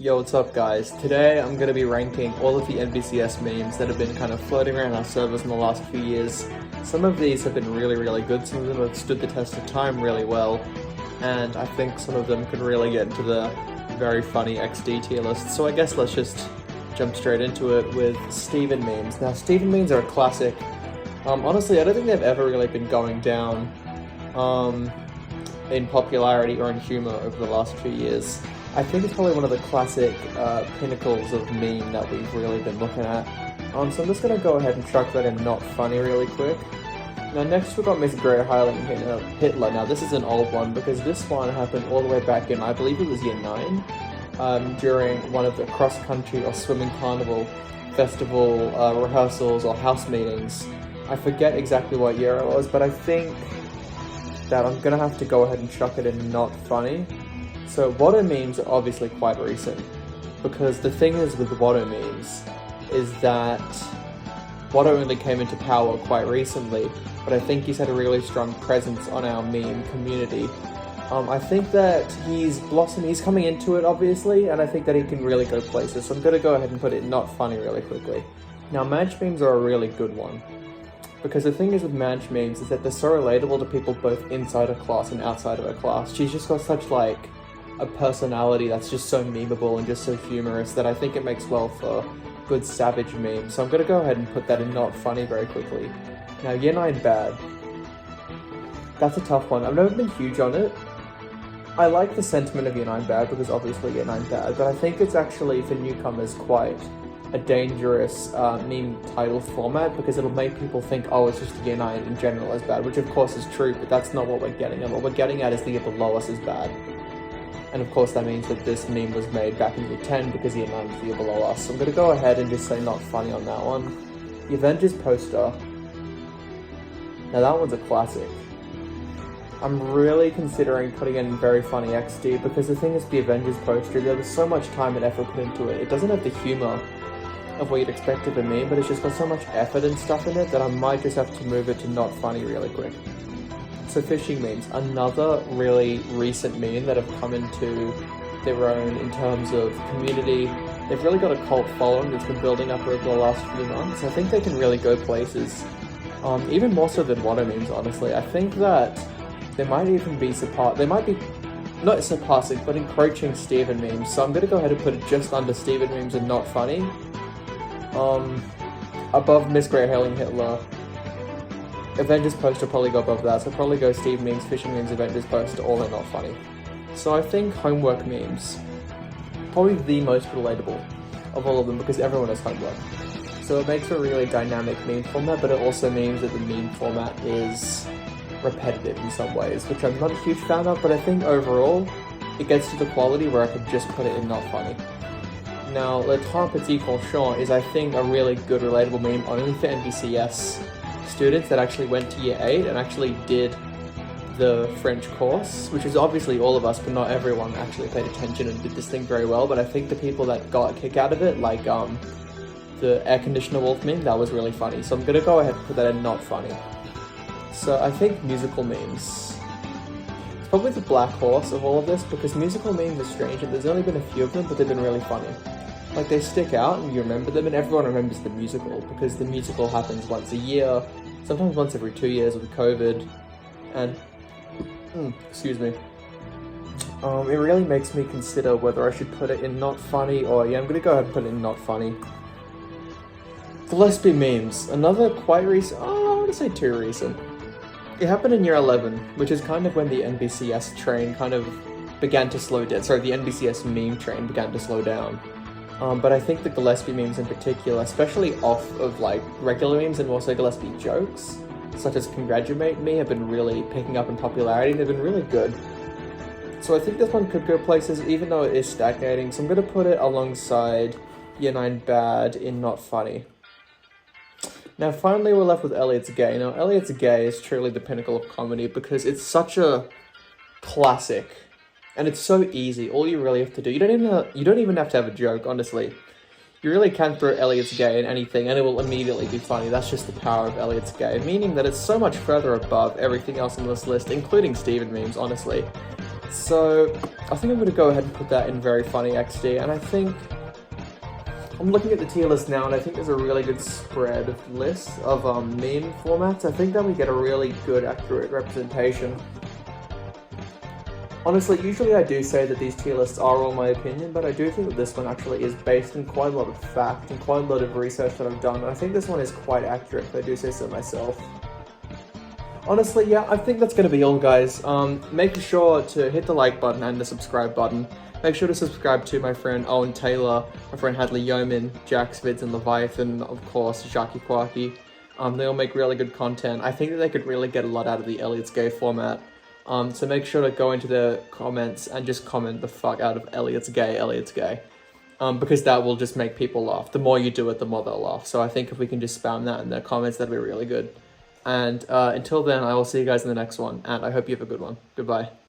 Yo, what's up guys? Today I'm going to be ranking all of the Nbcs memes that have been kind of floating around our servers in the last few years. Some of these have been really good, some of them have stood the test of time really well, and I think some of them could really get into the very funny XD tier list. So I guess let's just jump straight into it with Steven memes. Now Steven memes are a classic. Honestly, I don't think they've ever really been going down in popularity or in humor over the last few years. I think it's probably one of the classic pinnacles of meme that we've really been looking at. So I'm just going to go ahead and chuck that in not funny really quick. Now next we've got Miss Great Highland Hitler. Now this is an old one because this one happened all the way back in, I believe it was year 9, during one of the cross-country or swimming carnival festival rehearsals or house meetings. I forget exactly what year it was, but I think that I'm going to have to go ahead and chuck it in not funny. So Watto memes are obviously quite recent, because the thing is with Watto memes is that Watto only came into power quite recently, but I think he's had a really strong presence on our meme community. I think that he's blossomed, he's coming into it obviously, and I think that he can really go places, so I'm going to go ahead and put it in not funny really quickly. Now Madge memes are a really good one, because the thing is with Madge memes is that they're so relatable to people both inside a class and outside of a class. She's just got such like a personality that's just so memeable and just so humorous that I think it makes well for good savage memes. So I'm going to go ahead and put that in not funny very quickly. Now year 9 bad. That's a tough one. I've never been huge on it. I like the sentiment of year 9 bad because obviously year 9 bad, but I think it's actually for newcomers quite a dangerous meme title format because it'll make people think, oh, it's just year 9 in general is bad, which of course is true, but that's not what we're getting at. What we're getting at is the year below us is bad. And of course that means that this meme was made back in year 10 because year 9 was the year below us. So I'm going to go ahead and just say not funny on that one. The Avengers poster. Now that one's a classic. I'm really considering putting in very funny XD because the thing is the Avengers poster, there was so much time and effort put into it. It doesn't have the humor of what you'd expect of a meme, but it's just got so much effort and stuff in it that I might just have to move it to not funny really quick. So fishing memes, another really recent meme that have come into their own in terms of community. They've really got a cult following that's been building up over the last few months. I think they can really go places, even more so than Watto memes, honestly. I think that they might even be not surpassing, but encroaching Steven memes. So I'm going to go ahead and put it just under Steven memes and not funny. Above Miss Great Hailing Hitler. Avengers poster probably go above that, so probably go Steve memes, fishing memes, Avengers poster, all are not funny. So I think homework memes, probably the most relatable of all of them because everyone has homework. So it makes a really dynamic meme format, but it also means that the meme format is repetitive in some ways, which I'm not a huge fan of, but I think overall it gets to the quality where I could just put it in not funny. Now, Le Temps Petit Cochon is I think a really good relatable meme only for Nbcs students that actually went to year 8 and actually did the French course, which is obviously all of us, but not everyone actually paid attention and did this thing very well. But I think the people that got a kick out of it, like the air conditioner wolf meme, that was really funny. So I'm gonna go ahead and put that in not funny. So I think musical memes. It's probably the black horse of all of this because musical memes are strange and there's only been a few of them, but they've been really funny. Like they stick out and you remember them and everyone remembers the musical because the musical happens once a year, sometimes once every 2 years with COVID, and, excuse me. It really makes me consider whether I should put it in not funny or, yeah, I'm gonna go ahead and put it in not funny. Gillespie memes, another quite recent, I want to say too recent. It happened in year 11, which is kind of when the NBCS train kind of began to slow down, sorry, the NBCS meme train began to slow down. But I think the Gillespie memes in particular, especially off of like regular memes and also Gillespie jokes, such as Congratulate Me, have been really picking up in popularity. They've been really good. So I think this one could go places even though it is stagnating. So I'm going to put it alongside year 9 bad in not funny. Now finally we're left with Elliot's Gay. Now Elliot's Gay is truly the pinnacle of comedy because it's such a classic. And it's so easy. All you really have to do, you don't even have to have a joke, honestly. You really can throw Elliot's Gay in anything and it will immediately be funny. That's just the power of Elliot's Gay, meaning that it's so much further above everything else on this list, including Steven memes, honestly. So I think I'm going to go ahead and put that in Very Funny XD, and I think I'm looking at the tier list now, and I think there's a really good spread list of meme formats. I think that we get a really good, accurate representation. Honestly, usually I do say that these tier lists are all my opinion, but I do think that this one actually is based on quite a lot of fact and quite a lot of research that I've done, and I think this one is quite accurate, if I do say so myself. Honestly, yeah, I think that's going to be all, guys. Make sure to hit the like button and the subscribe button. Make sure to subscribe to my friend Owen Taylor, my friend Hadley Yeoman, Jax Vids and Leviathan, of course, Jackie Quacky. They all make really good content. I think that they could really get a lot out of the Elliot's Gay format. So make sure to go into the comments and just comment the fuck out of Elliot's Gay, Elliot's Gay. Because that will just make people laugh. The more you do it, the more they'll laugh. So I think if we can just spam that in the comments, that'd be really good. And until then, I will see you guys in the next one, and I hope you have a good one. Goodbye.